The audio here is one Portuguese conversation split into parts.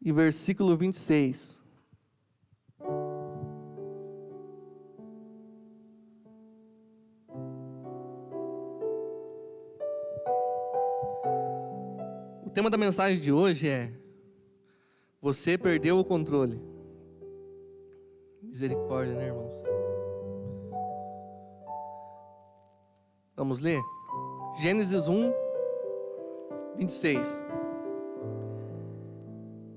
e versículo 26. O tema da mensagem de hoje é: você perdeu o controle. Misericórdia, né, irmãos? Vamos ler? Gênesis 1, 26.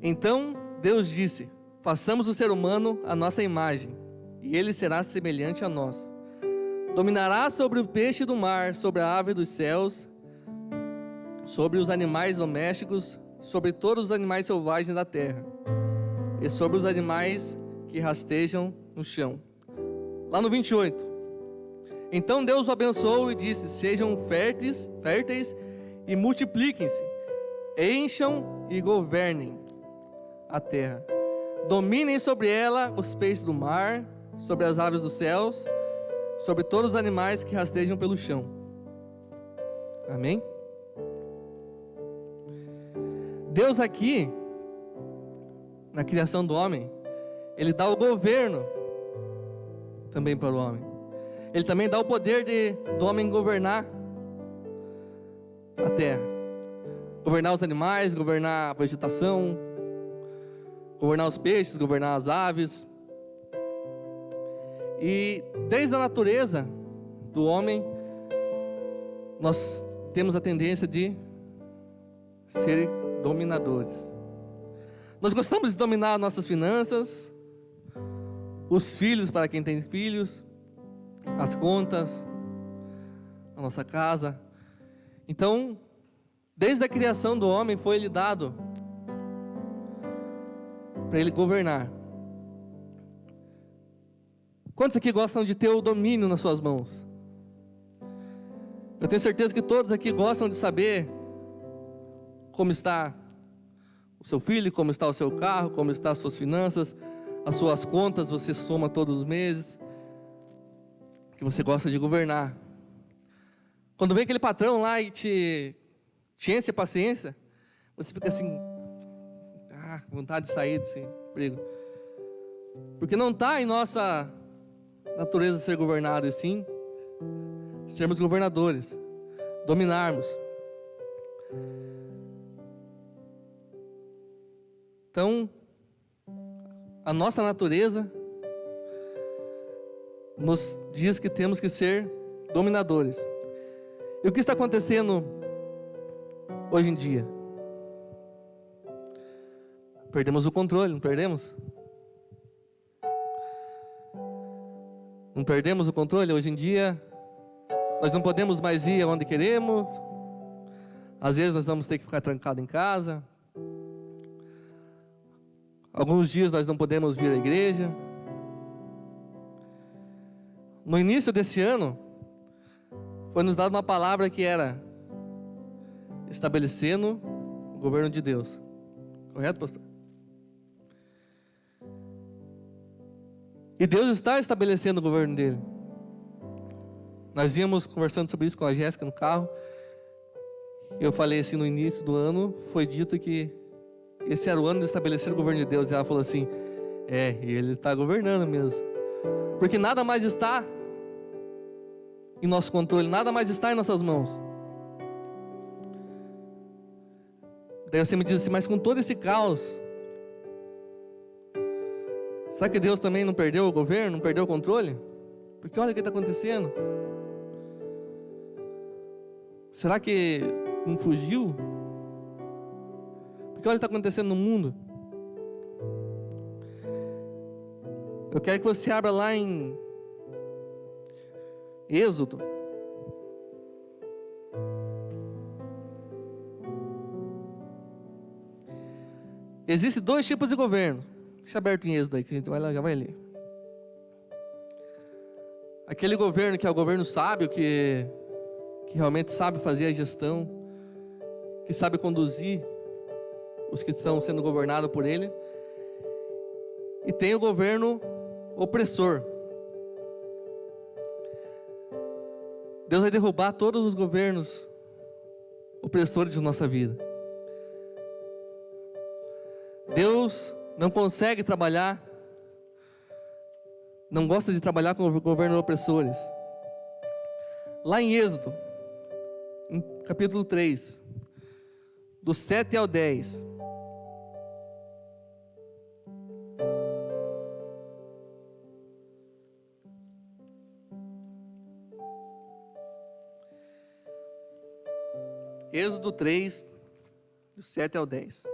Então Deus disse: façamos o ser humano à nossa imagem, e ele será semelhante a nós. Dominará sobre o peixe do mar, sobre a ave dos céus, sobre os animais domésticos, sobre todos os animais selvagens da terra, e sobre os animais que rastejam no chão. Lá no 28. Então Deus o abençoou e disse: sejam férteis e multipliquem-se, encham e governem a terra. Dominem sobre ela os peixes do mar, sobre as aves dos céus, sobre todos os animais que rastejam pelo chão. Amém? Deus aqui, na criação do homem, Ele dá o governo também para o homem. Ele também dá o poder do homem governar a terra. Governar os animais, governar a vegetação, governar os peixes, governar as aves. E desde a natureza do homem, nós temos a tendência de ser dominadores. Nós gostamos de dominar nossas finanças, os filhos para quem tem filhos, as contas, a nossa casa. Então, desde a criação do homem foi lhe dado para ele governar. Quantos aqui gostam de ter o domínio nas suas mãos? Eu tenho certeza que todos aqui gostam de saber como está o seu filho, como está o seu carro, como estão as suas finanças, as suas contas, você soma todos os meses, que você gosta de governar. Quando vem aquele patrão lá e te enche a paciência, você fica assim, vontade de sair desse emprego. Porque não está em nossa natureza ser governado, e sim sermos governadores, dominarmos. Então, a nossa natureza nos diz que temos que ser dominadores. E o que está acontecendo hoje em dia? Perdemos o controle, não perdemos? Não perdemos o controle? Hoje em dia, nós não podemos mais ir aonde queremos. Às vezes nós vamos ter que ficar trancados em casa. Alguns dias nós não podemos vir à igreja. No início desse ano, foi nos dada uma palavra que era estabelecendo o governo de Deus. Correto, pastor? E Deus está estabelecendo o governo dele. Nós íamos conversando sobre isso com a Jéssica no carro. Eu falei assim, no início do ano, foi dito que esse era o ano de estabelecer o governo de Deus. E ela falou assim, ele está governando mesmo. Porque nada mais está em nosso controle, nada mais está em nossas mãos. Daí você me diz assim, mas com todo esse caos, será que Deus também não perdeu o governo, não perdeu o controle? Porque olha o que está acontecendo. Será que não fugiu? Porque olha o que está acontecendo no mundo. Eu quero que você abra lá em Êxodo. Existem dois tipos de governo. Deixa aberto em Êxodo aí, que a gente já vai ler. Aquele governo que é o governo sábio, que realmente sabe fazer a gestão, que sabe conduzir os que estão sendo governados por ele. E tem o governo opressor. Deus vai derrubar todos os governos opressores de nossa vida. Deus não consegue trabalhar, não gosta de trabalhar com governos opressores. Lá em Êxodo, em capítulo 3, do 7 ao 10. Êxodo 3, do 7 ao 10.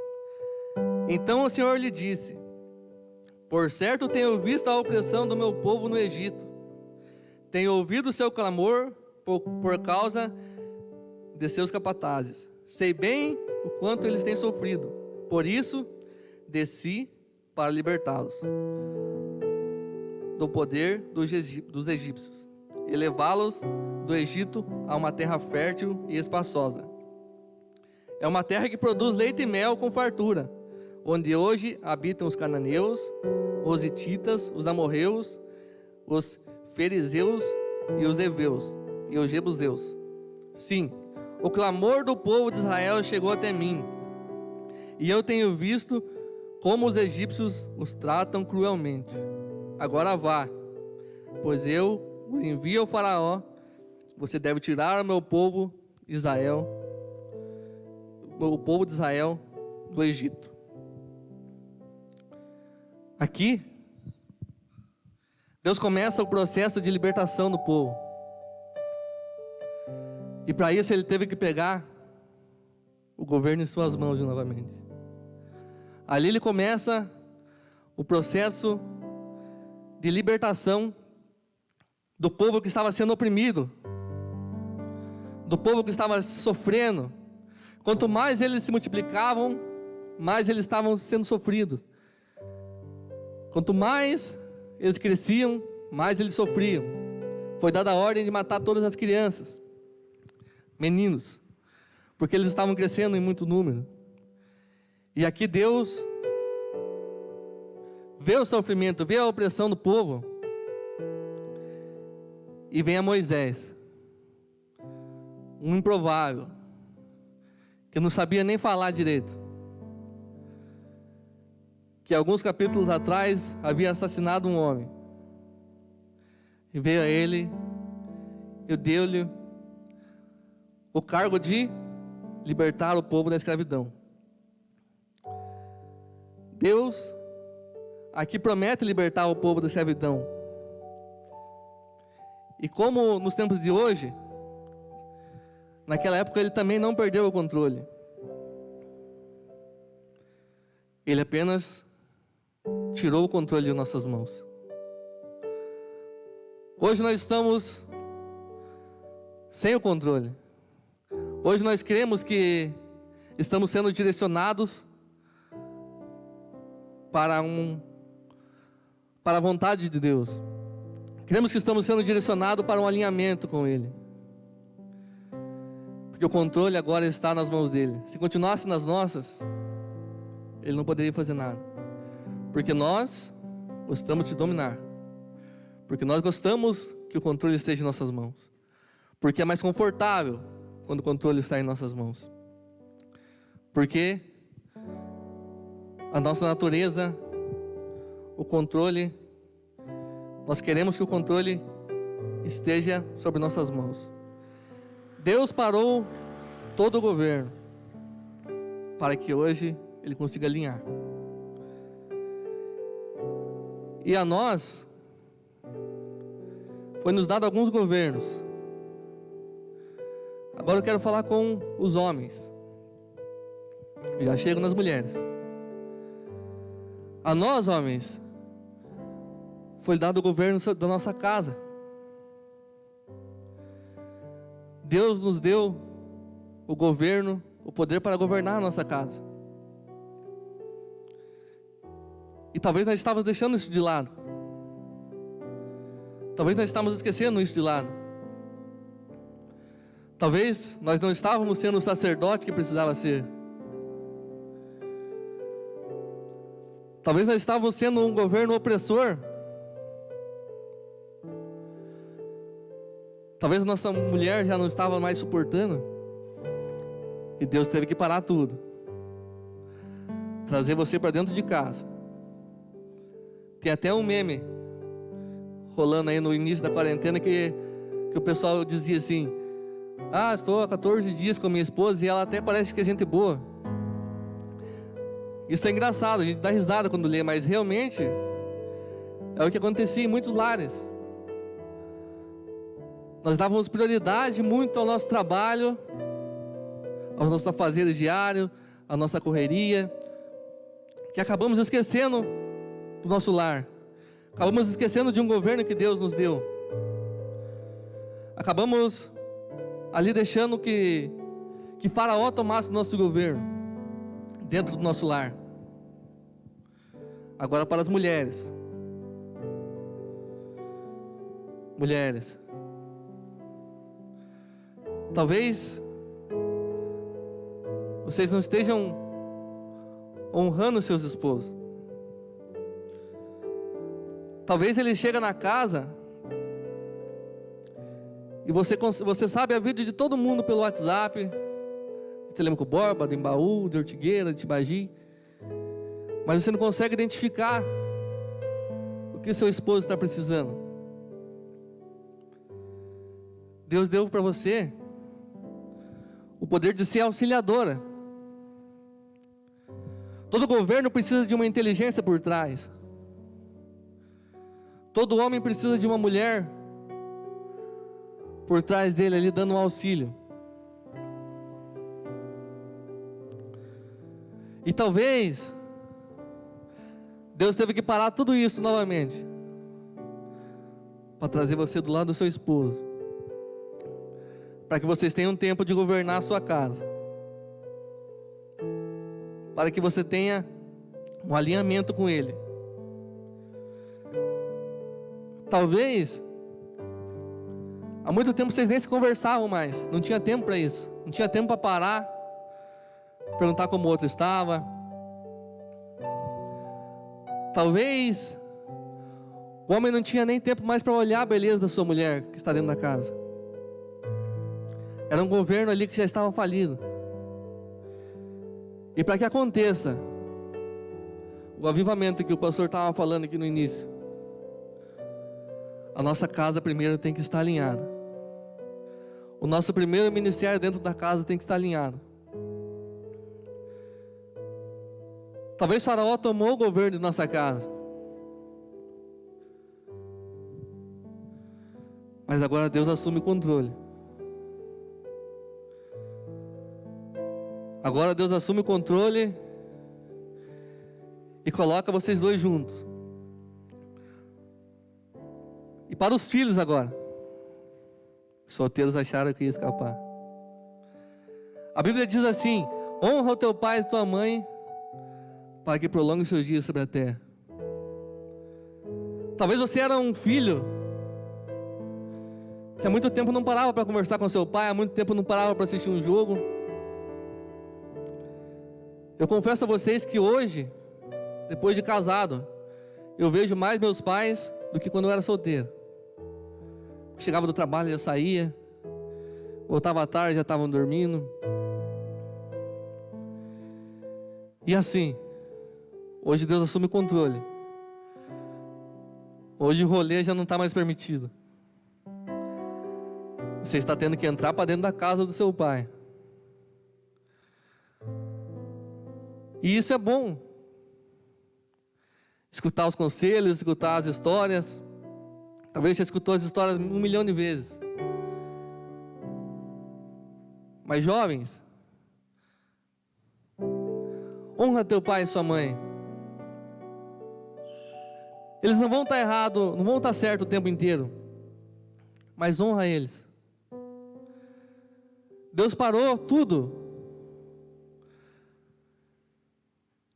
Então o Senhor lhe disse: por certo tenho visto a opressão do meu povo no Egito, tenho ouvido o seu clamor por causa de seus capatazes, sei bem o quanto eles têm sofrido, por isso desci para libertá-los do poder dos egípcios e levá-los do Egito a uma terra fértil e espaçosa. É uma terra que produz leite e mel com fartura, onde hoje habitam os cananeus, os hititas, os amorreus, os fariseus e os heveus e os jebuseus. Sim, o clamor do povo de Israel chegou até mim, e eu tenho visto como os egípcios os tratam cruelmente. Agora vá, pois eu o envio ao faraó. Você deve tirar o meu povo Israel, o povo de Israel, do Egito. Aqui, Deus começa o processo de libertação do povo. E para isso ele teve que pegar o governo em suas mãos novamente. Ali ele começa o processo de libertação do povo que estava sendo oprimido, do povo que estava sofrendo. Quanto mais eles se multiplicavam, mais eles estavam sendo sofridos. Quanto mais eles cresciam, mais eles sofriam. Foi dada a ordem de matar todas as crianças, meninos, porque eles estavam crescendo em muito número. E aqui Deus vê o sofrimento, vê a opressão do povo, e vem a Moisés, um improvável, que não sabia nem falar direito, que alguns capítulos atrás havia assassinado um homem, e veio a ele e deu-lhe o cargo de libertar o povo da escravidão. Deus aqui promete libertar o povo da escravidão. E como nos tempos de hoje, naquela época ele também não perdeu o controle. Ele apenas tirou o controle de nossas mãos. Hoje nós estamos sem o controle. Hoje nós cremos que estamos sendo direcionados para a vontade de Deus. Cremos que estamos sendo direcionados para um alinhamento com Ele, porque o controle agora está nas mãos dele. Se continuasse nas nossas, Ele não poderia fazer nada, porque nós gostamos de dominar, porque nós gostamos que o controle esteja em nossas mãos, porque é mais confortável quando o controle está em nossas mãos, porque a nossa natureza, o controle, nós queremos que o controle esteja sobre nossas mãos. Deus parou todo o governo para que hoje Ele consiga alinhar. E a nós foi nos dado alguns governos. Agora eu quero falar com os homens. Já chego nas mulheres. A nós, homens, foi dado o governo da nossa casa. Deus nos deu o governo, o poder para governar a nossa casa. E talvez nós estávamos deixando isso de lado. Talvez nós estávamos esquecendo isso de lado. Talvez nós não estávamos sendo o sacerdote que precisava ser. Talvez nós estávamos sendo um governo opressor. Talvez nossa mulher já não estava mais suportando, e Deus teve que parar tudo. trazer você para dentro de casa. Tem até um meme rolando aí no início da quarentena que o pessoal dizia assim: ah, estou há 14 dias com minha esposa e ela até parece que é gente boa. Isso é engraçado, a gente dá risada quando lê, mas realmente é o que acontecia em muitos lares. Nós dávamos prioridade muito ao nosso trabalho, aos nossos afazeres diários, à nossa correria, que acabamos esquecendo do nosso lar. Acabamos esquecendo de um governo que Deus nos deu. Acabamos ali deixando que Faraó tomasse o nosso governo dentro do nosso lar. Agora para as mulheres. Mulheres, talvez vocês não estejam honrando seus esposos. Talvez ele chega na casa e você sabe a vida de todo mundo pelo WhatsApp, de Telemaco Borba, do Embaú, de Ortigueira, de Tibagi, mas você não consegue identificar o que seu esposo está precisando. Deus deu para você o poder de ser auxiliadora. Todo governo precisa de uma inteligência por trás. Todo homem precisa de uma mulher por trás dele ali dando um auxílio. E talvez Deus teve que parar tudo isso novamente para trazer você do lado do seu esposo, para que vocês tenham tempo de governar a sua casa, para que você tenha um alinhamento com Ele. Talvez há muito tempo vocês nem se conversavam mais, não tinha tempo para isso, não tinha tempo para parar, perguntar como o outro estava. Talvez o homem não tinha nem tempo mais para olhar a beleza da sua mulher que está dentro da casa. Era um governo ali que já estava falido. E para que aconteça o avivamento que o pastor estava falando aqui no início, a nossa casa primeiro tem que estar alinhada. O nosso primeiro ministério dentro da casa tem que estar alinhado. Talvez Faraó tomou o governo de nossa casa, mas agora Deus assume o controle. Agora Deus assume o controle e coloca vocês dois juntos. E para os filhos agora, os solteiros acharam que ia escapar. A Bíblia diz assim: honra o teu pai e tua mãe, para que prolongue os seus dias sobre a terra. Talvez você era um filho que há muito tempo não parava para conversar com seu pai, há muito tempo não parava para assistir um jogo. Eu confesso a vocês que hoje, depois de casado, eu vejo mais meus pais do que quando eu era solteiro. Chegava do trabalho, já saía, voltava à tarde, já estavam dormindo. E assim, hoje Deus assume o controle. Hoje o rolê já não está mais permitido. Você está tendo que entrar para dentro da casa do seu pai. E isso é bom. Escutar os conselhos, escutar as histórias. Talvez você escutou as histórias 1 milhão de vezes. Mas jovens, honra teu pai e sua mãe. Eles não vão estar errados, não vão estar certo o tempo inteiro, mas honra eles. Deus parou tudo.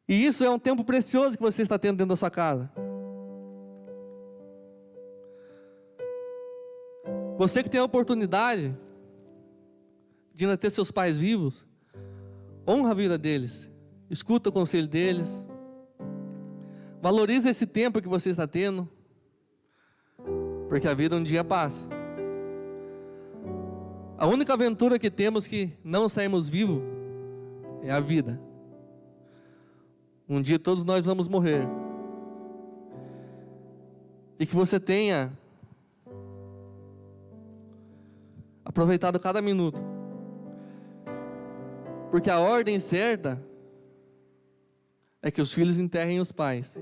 E isso é um tempo precioso que você está tendo dentro da sua casa. Você que tem a oportunidade de ainda ter seus pais vivos, honra a vida deles, escuta o conselho deles, valoriza esse tempo que você está tendo, porque a vida um dia passa. A única aventura que temos que não saímos vivos é a vida. Um dia todos nós vamos morrer. E que você tenha aproveitado cada minuto. Porque a ordem certa é que os filhos enterrem os pais.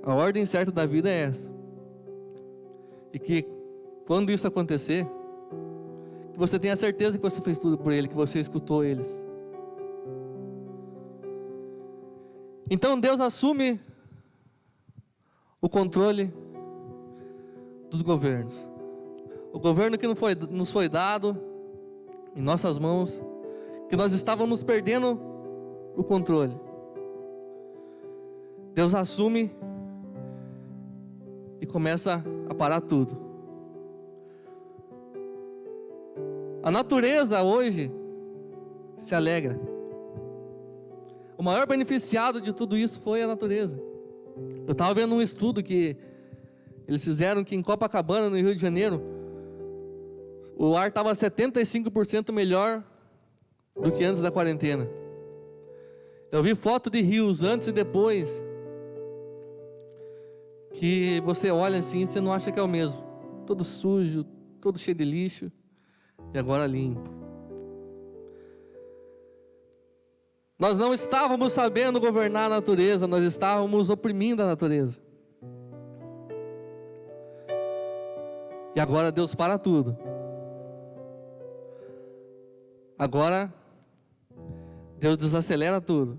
A ordem certa da vida é essa. E que quando isso acontecer, que você tenha certeza que você fez tudo por ele, que você escutou eles. Então Deus assume o controle dos governos. O governo que nos foi dado em nossas mãos, que nós estávamos perdendo o controle. Deus assume e começa a parar tudo. A natureza hoje se alegra. O maior beneficiado de tudo isso foi a natureza. Eu estava vendo um estudo que eles fizeram que em Copacabana, no Rio de Janeiro, o ar estava 75% melhor do que antes da quarentena. Eu vi foto de rios antes e depois, que você olha assim e você não acha que é o mesmo. Todo sujo, todo cheio de lixo, e agora limpo. Nós não estávamos sabendo governar a natureza, nós estávamos oprimindo a natureza. E agora Deus para tudo. Agora Deus desacelera tudo.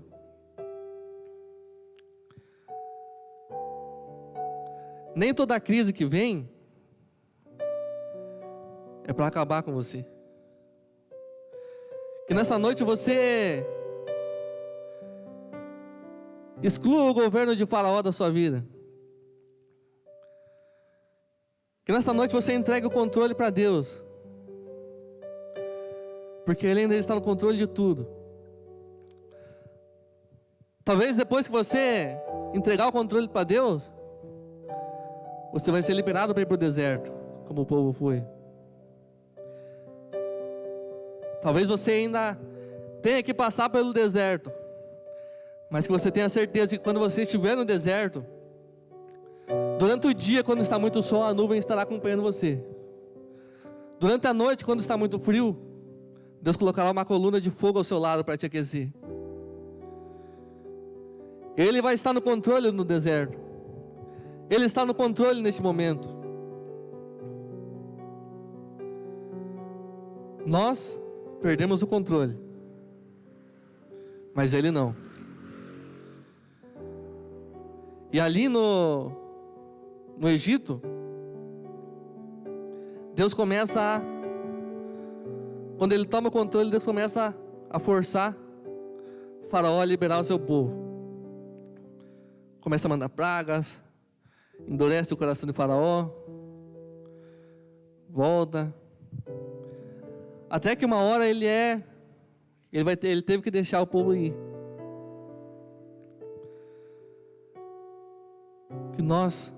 Nem toda crise que vem é para acabar com você. Que nessa noite você exclua o governo de Faraó da sua vida. Que nessa noite você entregue o controle para Deus. Porque Ele ainda está no controle de tudo. Talvez depois que você entregar o controle para Deus, você vai ser liberado para ir para o deserto, como o povo foi. Talvez você ainda tenha que passar pelo deserto, mas que você tenha certeza que quando você estiver no deserto, durante o dia, quando está muito sol, a nuvem estará acompanhando você. Durante a noite, quando está muito frio, Deus colocará uma coluna de fogo ao seu lado para te aquecer. Ele vai estar no controle no deserto. Ele está no controle neste momento. Nós perdemos o controle, mas Ele não. E ali no Egito, Deus começa quando Ele toma o controle, Deus começa a forçar Faraó a liberar o seu povo. Começa a mandar pragas, endurece o coração de Faraó, volta, até que uma hora ele teve que deixar o povo ir. Que nós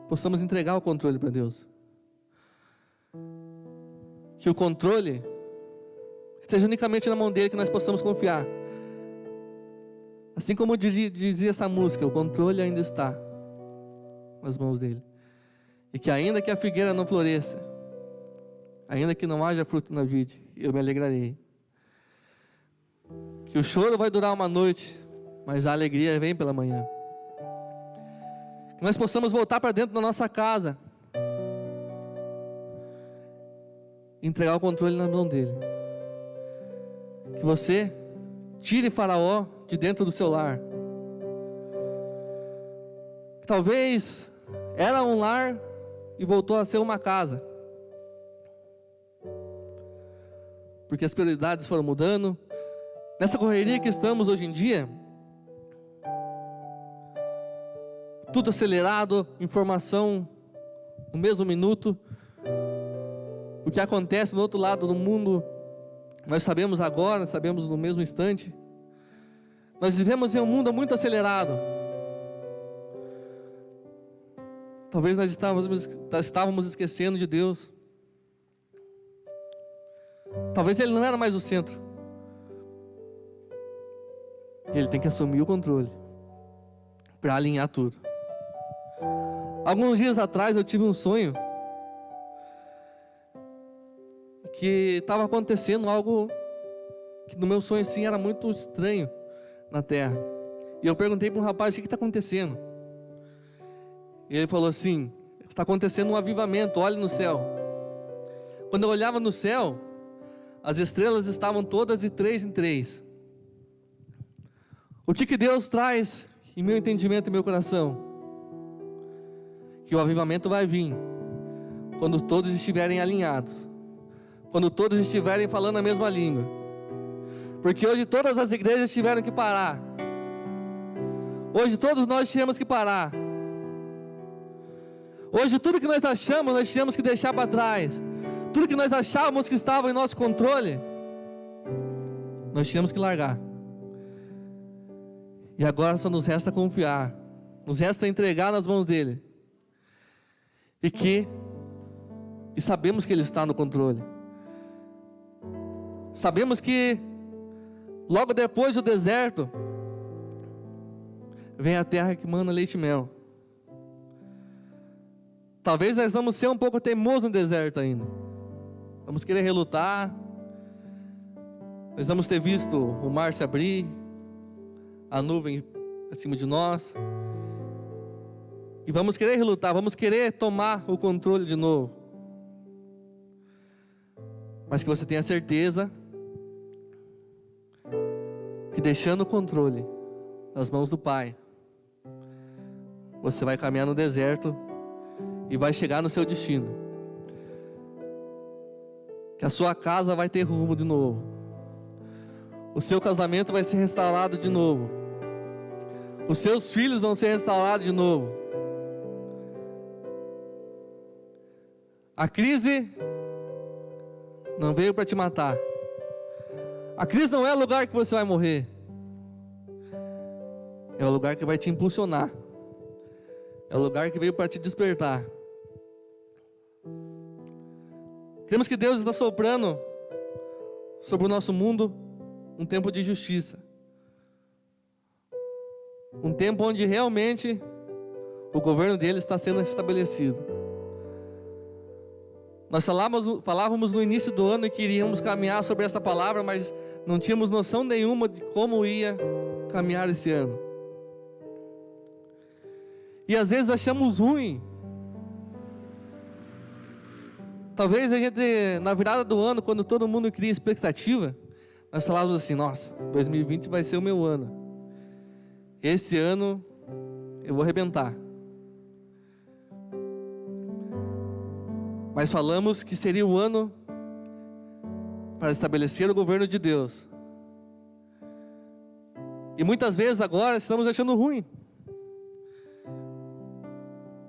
possamos entregar o controle para Deus. Que o controle esteja unicamente na mão dele, que nós possamos confiar. Assim como dizia essa música, o controle ainda está nas mãos dele. E que ainda que a figueira não floresça, ainda que não haja fruto na vide, eu me alegrarei. Que o choro vai durar uma noite, mas a alegria vem pela manhã. Que nós possamos voltar para dentro da nossa casa, entregar o controle na mão dele. Que você tire Faraó de dentro do seu lar. Que talvez era um lar e voltou a ser uma casa, porque as prioridades foram mudando. Nessa correria que estamos hoje em dia, tudo acelerado, informação no mesmo minuto. O que acontece no outro lado do mundo, nós sabemos agora, sabemos no mesmo instante. Nós vivemos em um mundo muito acelerado. Talvez nós estávamos esquecendo de Deus. Talvez Ele não era mais o centro. E Ele tem que assumir o controle para alinhar tudo. Alguns dias atrás eu tive um sonho que estava acontecendo algo que no meu sonho assim era muito estranho na terra. E eu perguntei para um rapaz: o que está acontecendo? E ele falou assim: está acontecendo um avivamento, olhe no céu. Quando eu olhava no céu, as estrelas estavam todas de 3 em 3. O que Deus traz em meu entendimento e meu coração? Que o avivamento vai vir quando todos estiverem alinhados, quando todos estiverem falando a mesma língua. Porque hoje todas as igrejas tiveram que parar. Hoje todos nós tínhamos que parar. Hoje tudo que nós tínhamos que deixar para trás. Tudo que nós achávamos que estava em nosso controle, nós tínhamos que largar. E agora só nos resta confiar, nos resta entregar nas mãos dele. E sabemos que ele está no controle. Sabemos que logo depois do deserto vem a terra que mana leite e mel. Talvez nós vamos ser um pouco teimosos no deserto ainda. Vamos querer relutar. Nós vamos ter visto o mar se abrir, a nuvem acima de nós, e vamos querer relutar, vamos querer tomar o controle de novo. Mas que você tenha certeza que deixando o controle nas mãos do Pai, você vai caminhar no deserto e vai chegar no seu destino. Que a sua casa vai ter rumo de novo. O seu casamento vai ser restaurado de novo. Os seus filhos vão ser restaurados de novo. A crise não veio para te matar. A crise não é o lugar que você vai morrer. É o lugar que vai te impulsionar. É o lugar que veio para te despertar. Cremos que Deus está soprando sobre o nosso mundo um tempo de justiça. Um tempo onde realmente o governo dele está sendo estabelecido. Nós falávamos no início do ano que iríamos caminhar sobre essa palavra, mas não tínhamos noção nenhuma de como ia caminhar esse ano. E às vezes achamos ruim. Talvez a gente, na virada do ano, quando todo mundo cria expectativa, nós falávamos assim: nossa, 2020 vai ser o meu ano. Esse ano eu vou arrebentar. Mas falamos que seria o ano para estabelecer o governo de Deus. E muitas vezes agora estamos achando ruim.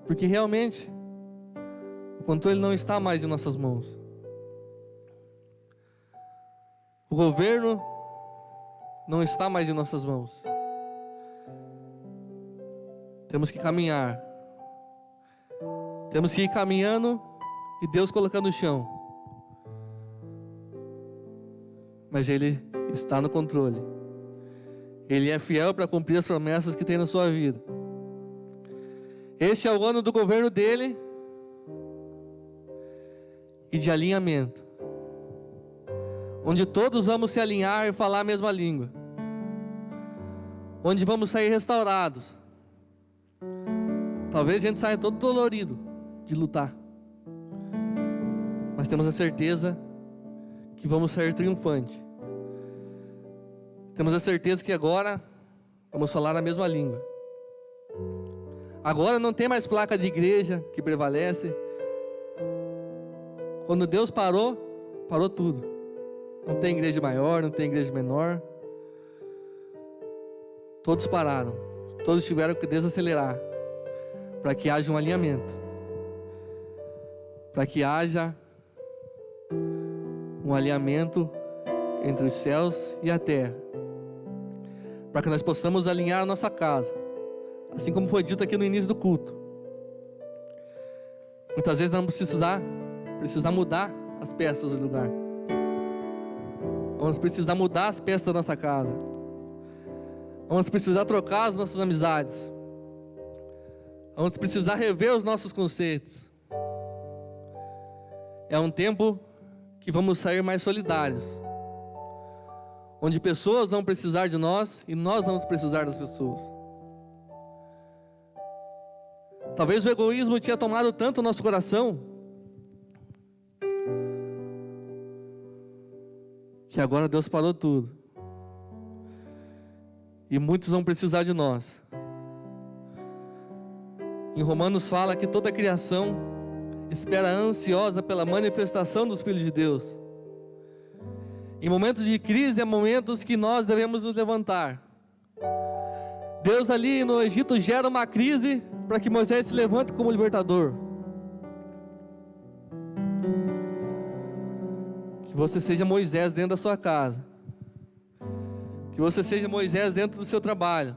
Porque realmente o controle não está mais em nossas mãos. O governo não está mais em nossas mãos. Temos que caminhar. Temos que ir caminhando e Deus colocando no chão. Mas Ele está no controle. Ele é fiel para cumprir as promessas que tem na sua vida. Este é o ano do governo dele e de alinhamento, onde todos vamos se alinhar e falar a mesma língua, onde vamos sair restaurados. Talvez a gente saia todo dolorido de lutar, mas temos a certeza que vamos sair triunfante. Temos a certeza que agora vamos falar a mesma língua. Agora não tem mais placa de igreja que prevalece. Quando Deus parou, parou tudo. Não tem igreja maior, não tem igreja menor. Todos pararam. Todos tiveram que desacelerar para que haja um alinhamento, para que haja um alinhamento entre os céus e a terra, para que nós possamos alinhar a nossa casa, assim como foi dito aqui no início do culto. Muitas vezes nós vamos precisar mudar as peças do lugar. Vamos precisar mudar as peças da nossa casa. Vamos precisar trocar as nossas amizades. Vamos precisar rever os nossos conceitos. É um tempo que vamos sair mais solidários, onde pessoas vão precisar de nós e nós vamos precisar das pessoas. Talvez o egoísmo tenha tomado tanto o nosso coração que agora Deus parou tudo. E muitos vão precisar de nós. Em Romanos fala que toda a criação espera ansiosa pela manifestação dos filhos de Deus. Em momentos de crise, é momentos que nós devemos nos levantar. Deus ali no Egito gera uma crise para que Moisés se levante como libertador. Que você seja Moisés dentro da sua casa. Que você seja Moisés dentro do seu trabalho.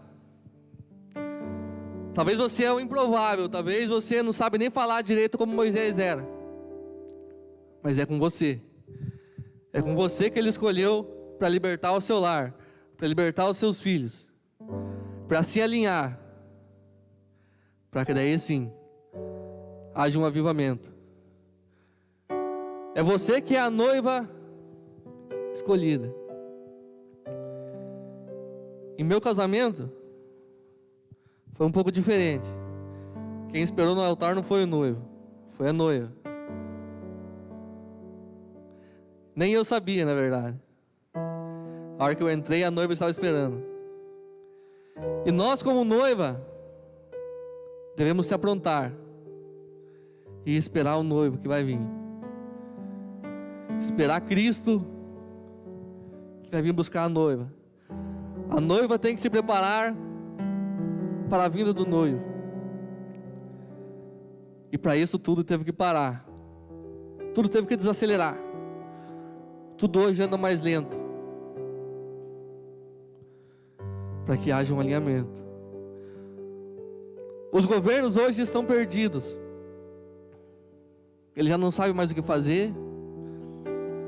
Talvez você é o improvável, talvez você não sabe nem falar direito como Moisés era. Mas é com você. É com você que Ele escolheu para libertar o seu lar, para libertar os seus filhos, para se alinhar, para que daí sim haja um avivamento. É você que é a noiva escolhida. Em meu casamento foi um pouco diferente. Quem esperou no altar não foi o noivo, foi a noiva. Nem eu sabia, na verdade. A hora que eu entrei, a noiva estava esperando. E nós, como noiva, devemos se aprontar e esperar o noivo que vai vir. Esperar Cristo que vai vir buscar a noiva. A noiva tem que se preparar para a vinda do noivo. E para isso tudo teve que parar. Tudo teve que desacelerar. Tudo hoje anda mais lento. Para que haja um alinhamento. Os governos hoje estão perdidos. Eles já não sabem mais o que fazer.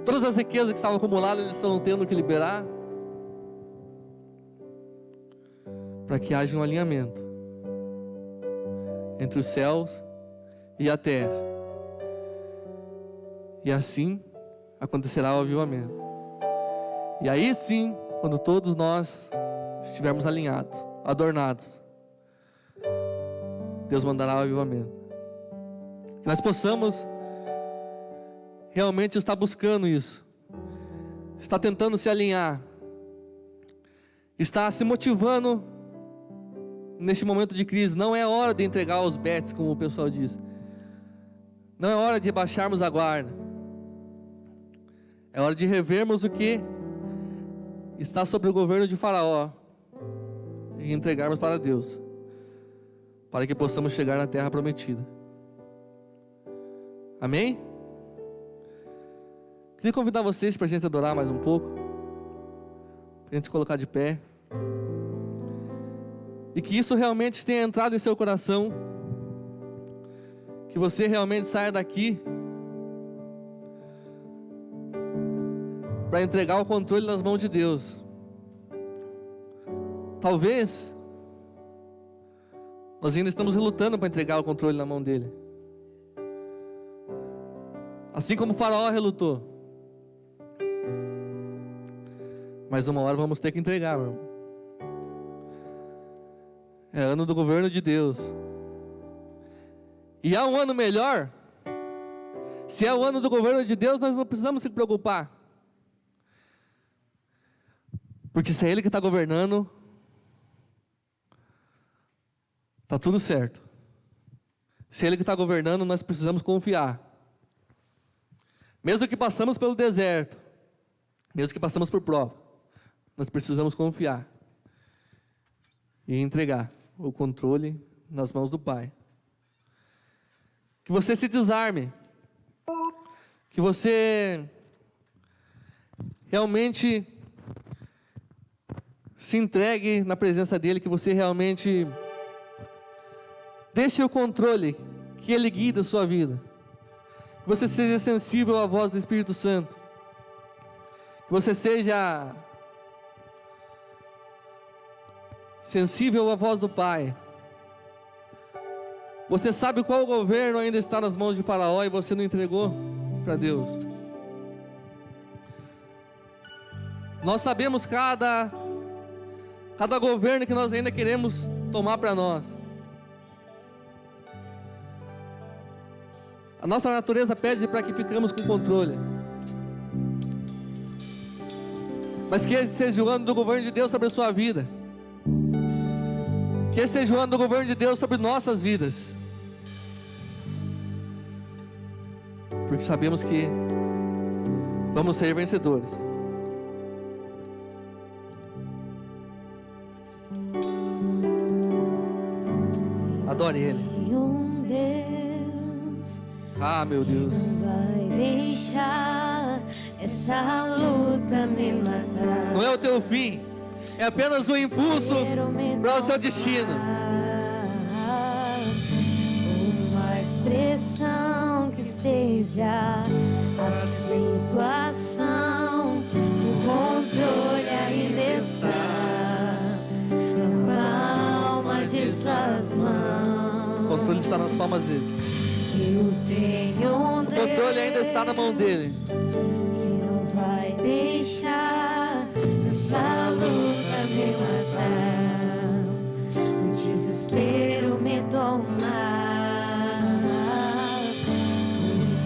Todas as riquezas que estavam acumuladas, eles estão tendo que liberar. Para que haja um alinhamento entre os céus e a terra. E assim acontecerá o avivamento. E aí sim, quando todos nós estivermos alinhados, adornados, Deus mandará o avivamento. Que nós possamos realmente estar buscando isso, estar tentando se alinhar, estar se motivando neste momento de crise. Não é hora de entregar os bets, como o pessoal diz. Não é hora de baixarmos a guarda. É hora de revermos o que está sob o governo de Faraó e entregarmos para Deus, para que possamos chegar na terra prometida. Amém? Queria convidar vocês para a gente adorar mais um pouco, para a gente se colocar de pé, e que isso realmente tenha entrado em seu coração, que você realmente saia daqui para entregar o controle nas mãos de Deus. Talvez nós ainda estamos relutando para entregar o controle na mão dele, assim como o Faraó relutou. Mas uma hora vamos ter que entregar, meu irmão. É ano do governo de Deus. E há um ano melhor. Se é o ano do governo de Deus, nós não precisamos se preocupar. Porque se é Ele que está governando, está tudo certo. Se é Ele que está governando, nós precisamos confiar. Mesmo que passamos pelo deserto, mesmo que passamos por prova, nós precisamos confiar e entregar o controle nas mãos do Pai. Que você se desarme, que você realmente se entregue na presença dEle, que você realmente deixe o controle, que Ele guie a sua vida, que você seja sensível à voz do Espírito Santo, que você seja sensível à voz do Pai. Você sabe qual governo ainda está nas mãos de Faraó e você não entregou para Deus. Nós sabemos cada governo que nós ainda queremos tomar para nós. A nossa natureza pede para que ficamos com controle. Mas que esse seja o ano do governo de Deus sobre a sua vida. Que esse seja o ano do governo de Deus sobre nossas vidas. Porque sabemos que vamos ser vencedores. Adore Ele. Ah, meu Deus. Vai deixar essa luta me matar. Não é o teu fim, é apenas um impulso para o seu destino. Uma expressão que seja a situação, o controle ainda está na palma de suas mãos. O controle está nas palmas dele. Eu tenho O controle ainda está na mão dele. que não vai deixar essa luta me matar, o desespero me tomar,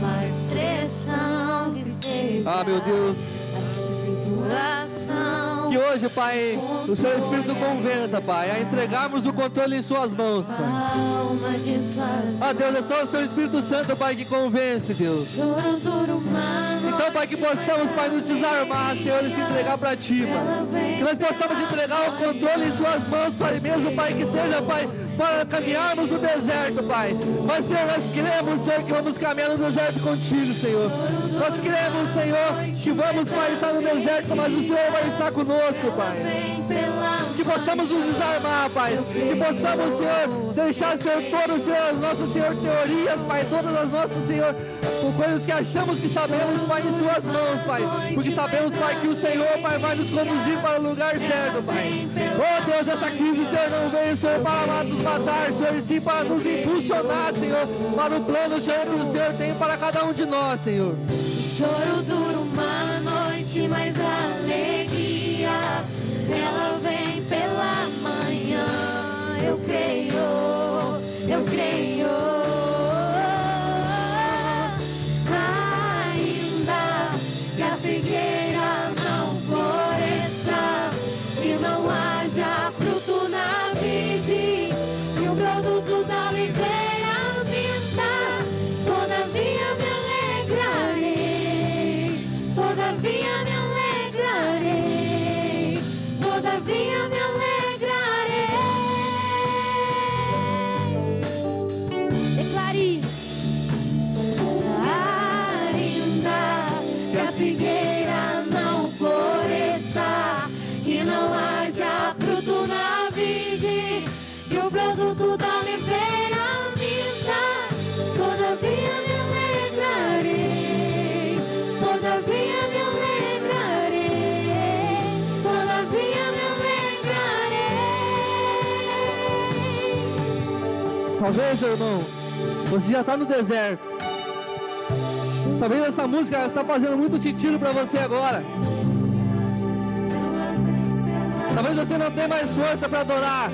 uma expressão que seja Ah, meu Deus. a situação. Que hoje, Pai, o seu Espírito convença, Pai, a entregarmos o controle em suas mãos, Pai. Alma de suas Ah, Deus, é só o seu Espírito Santo, Pai, que convence, Deus. choro duro, mano. Então, Pai, que possamos, Pai, nos desarmar, Senhor, e se entregar para Ti, Pai. Que nós possamos entregar o controle em suas mãos, Pai, mesmo, Pai, que seja, Pai, para caminharmos no deserto, Pai. Mas, Senhor, nós queremos, Senhor, que vamos caminhar no deserto contigo, Senhor. Nós queremos, Senhor, que vamos, Pai, estar no deserto, mas o Senhor vai estar conosco, Pai. Que possamos nos desarmar, Pai. Que possamos, Senhor, deixar, Senhor, todas, Senhor, as nossas, Senhor, teorias, Pai, todas as nossas, Senhor, coisas que achamos que sabemos, Pai, em suas mãos, Pai. Porque sabemos, Pai, que o Senhor, Pai, vai nos conduzir para o lugar certo, Pai. Oh, Deus, essa crise, Senhor, não veio, Senhor, para nos matar, Senhor, e sim para nos impulsionar, Senhor, para o plano, Senhor, que o Senhor tem para cada um de nós, Senhor. Choro duro uma noite, mas a alegria ela vem pela manhã. Eu creio, eu creio. Ainda que a figueira não floresça, que não haja fruto na vide e o produto da oliveira minta, todavia me alegrarei, todavia me alegrarei, todavia me alegrarei. Declare: ainda que a figueira não floresça, que não haja fruto na vide e o produto da oliveira minta, todavia me alegrarei, todavia me alegrarei, todavia me alegrarei. Talvez, irmão, você já está no deserto. Talvez essa música está fazendo muito sentido para você agora. Talvez você não tenha mais força para adorar.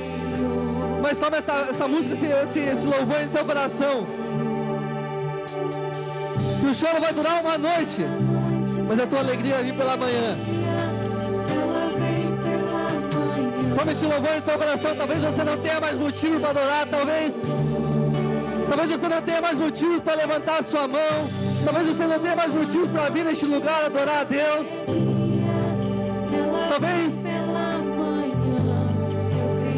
Mas toma essa música, esse louvor em teu coração. Que o choro vai durar uma noite, mas a tua alegria vai vir pela manhã. Toma esse louvor em teu coração. Talvez você não tenha mais motivo para adorar. Talvez você não tenha mais motivos para levantar a sua mão. Talvez você não tenha mais motivos para vir neste lugar adorar a Deus. Talvez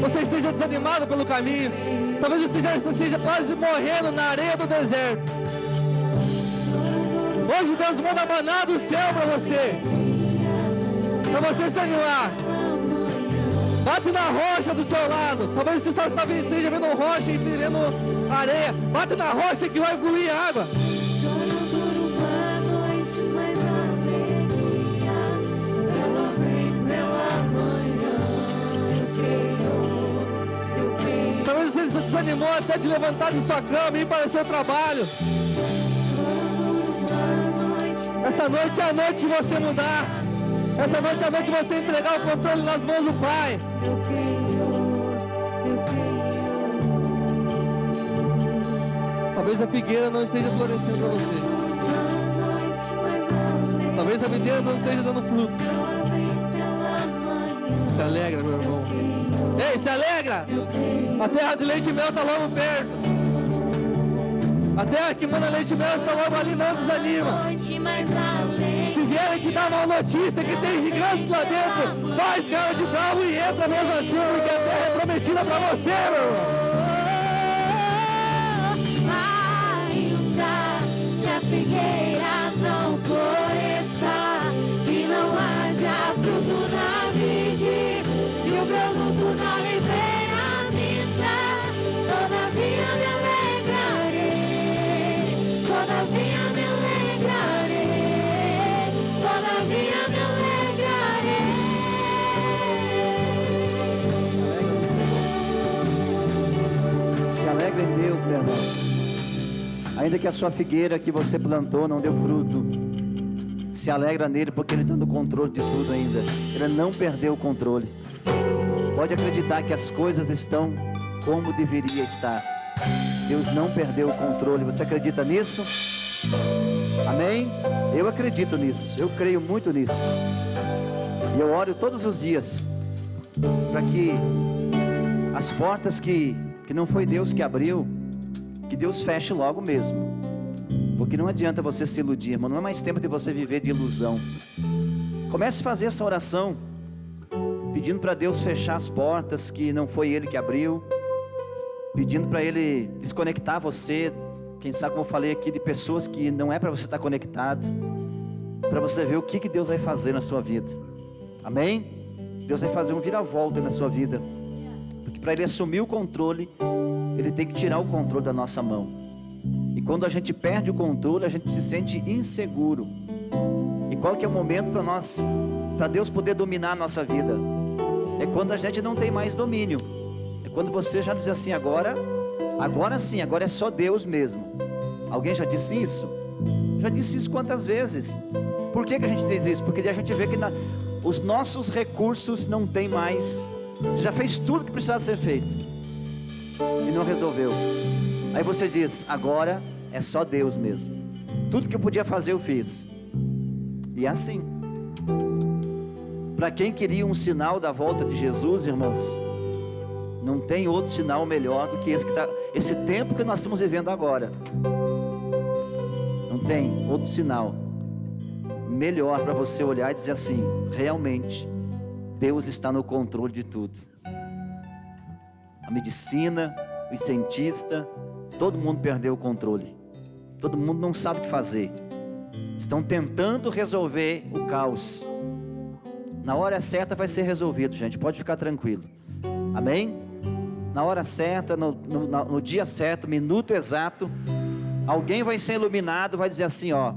você esteja desanimado pelo caminho. Talvez você já esteja quase morrendo na areia do deserto. Hoje Deus manda maná do céu para você se animar. Bate na rocha do seu lado. Talvez você esteja vendo rocha e vendo areia. Bate na rocha que vai fluir água. Choro duro uma noite, mas a alegria ela vem pela manhã. Eu creio. desanimou até de levantar de sua cama e ir para o seu trabalho. Essa noite é a noite de você mudar. Essa noite é a noite de você entregar o controle nas mãos do Pai. Eu creio. Talvez a figueira não esteja florescendo para você. Talvez a videira não esteja dando fruto. Se alegra, meu irmão. Ei, se alegra! A terra de leite e mel está logo perto. A terra que manda leite e mel está logo ali, não desanima. Se vierem te dar mal notícia que tem gigantes lá dentro, faz cara de bravo e entra mesmo assim, porque a terra é prometida para você, meu irmão. Ainda se a figueira não floresça e não haja fruto na vide e o produto na oliveira minta, todavia me alegrarei, todavia me alegrarei, todavia me alegrarei. Se alegra em Deus, meu irmão. Ainda que a sua figueira que você plantou não deu fruto, se alegra nele, porque ele está no controle de tudo ainda. Ele não perdeu o controle. Pode acreditar que as coisas estão como deveria estar. Deus não perdeu o controle. Você acredita nisso? Amém? Eu acredito nisso. Eu creio muito nisso. E eu oro todos os dias para que as portas que não foi Deus que abriu, que Deus feche logo mesmo. Porque não adianta você se iludir, irmão. Não é mais tempo de você viver de ilusão. Comece a fazer essa oração, pedindo para Deus fechar as portas que não foi Ele que abriu, pedindo para Ele desconectar você, quem sabe, como eu falei aqui, de pessoas que não é para você estar conectado, para você ver o que Deus vai fazer na sua vida. Amém? Deus vai fazer um viravolta na sua vida, porque para Ele assumir o controle, Ele tem que tirar o controle da nossa mão. E quando a gente perde o controle, a gente se sente inseguro. E qual que é o momento para Deus poder dominar a nossa vida? É quando a gente não tem mais domínio. É quando você já diz assim, agora sim, agora é só Deus mesmo. Alguém já disse isso? Já disse isso quantas vezes? Por que a gente diz isso? Porque a gente vê que os nossos recursos não tem mais. Você já fez tudo que precisava ser feito e não resolveu. Aí você diz, agora é só Deus mesmo. Tudo que eu podia fazer eu fiz. E é assim. Para quem queria um sinal da volta de Jesus, irmãos, não tem outro sinal melhor do que esse tempo que nós estamos vivendo agora. Não tem outro sinal melhor para você olhar e dizer assim, realmente Deus está no controle de tudo. A medicina, os cientistas, todo mundo perdeu o controle. Todo mundo não sabe o que fazer. Estão tentando resolver o caos. Na hora certa vai ser resolvido, gente. Pode ficar tranquilo. Amém? Na hora certa, no dia certo, minuto exato, alguém vai ser iluminado, vai dizer assim, ó,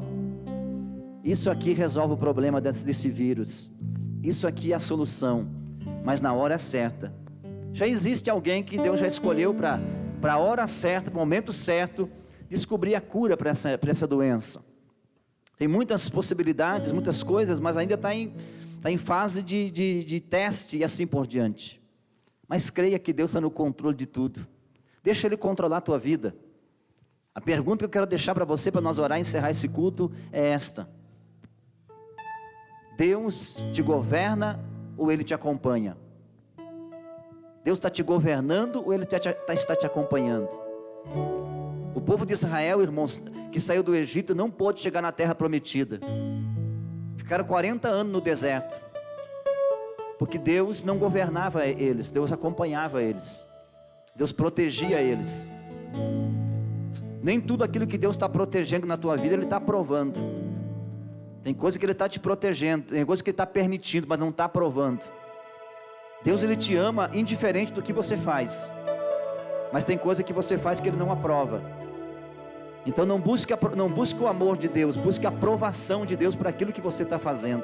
isso aqui resolve o problema desse vírus. Isso aqui é a solução. Mas na hora certa. Já existe alguém que Deus já escolheu para a hora certa, para o momento certo, descobrir a cura para essa doença. Tem muitas possibilidades, muitas coisas, mas ainda está em fase de teste e assim por diante. Mas creia que Deus está no controle de tudo. Deixa Ele controlar a tua vida. A pergunta que eu quero deixar para você, para nós orar e encerrar esse culto, é esta: Deus te governa ou Ele te acompanha? Deus está te governando ou Ele está te acompanhando? O povo de Israel, irmãos, que saiu do Egito, não pôde chegar na terra prometida. Ficaram 40 anos no deserto, porque Deus não governava eles, Deus acompanhava eles, Deus protegia eles. Nem tudo aquilo que Deus está protegendo na tua vida, Ele está aprovando. Tem coisa que Ele está te protegendo, tem coisa que Ele está permitindo, mas não está aprovando. Deus, Ele te ama indiferente do que você faz, mas tem coisa que você faz que Ele não aprova. Então não busque o amor de Deus, busque a aprovação de Deus para aquilo que você está fazendo.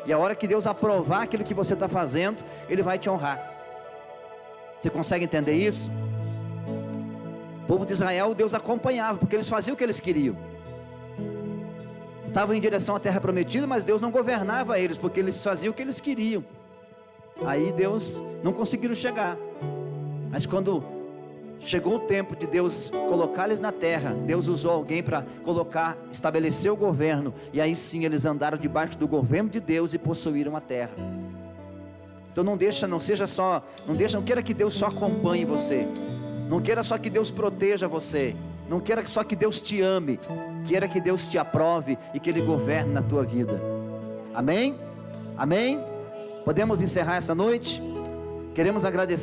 E a hora que Deus aprovar aquilo que você está fazendo, Ele vai te honrar. Você consegue entender isso? O povo de Israel, Deus acompanhava, porque eles faziam o que eles queriam. Estavam em direção à terra prometida, mas Deus não governava eles, porque eles faziam o que eles queriam. Aí Deus, não conseguiram chegar. Mas quando chegou o tempo de Deus colocar eles na terra, Deus usou alguém para estabelecer o governo, e aí sim eles andaram debaixo do governo de Deus e possuíram a terra. Então não queira que Deus só acompanhe você, não queira só que Deus proteja você, não queira só que Deus te ame, queira que Deus te aprove e que Ele governe na tua vida. Amém? Amém? Podemos encerrar essa noite? Queremos agradecer.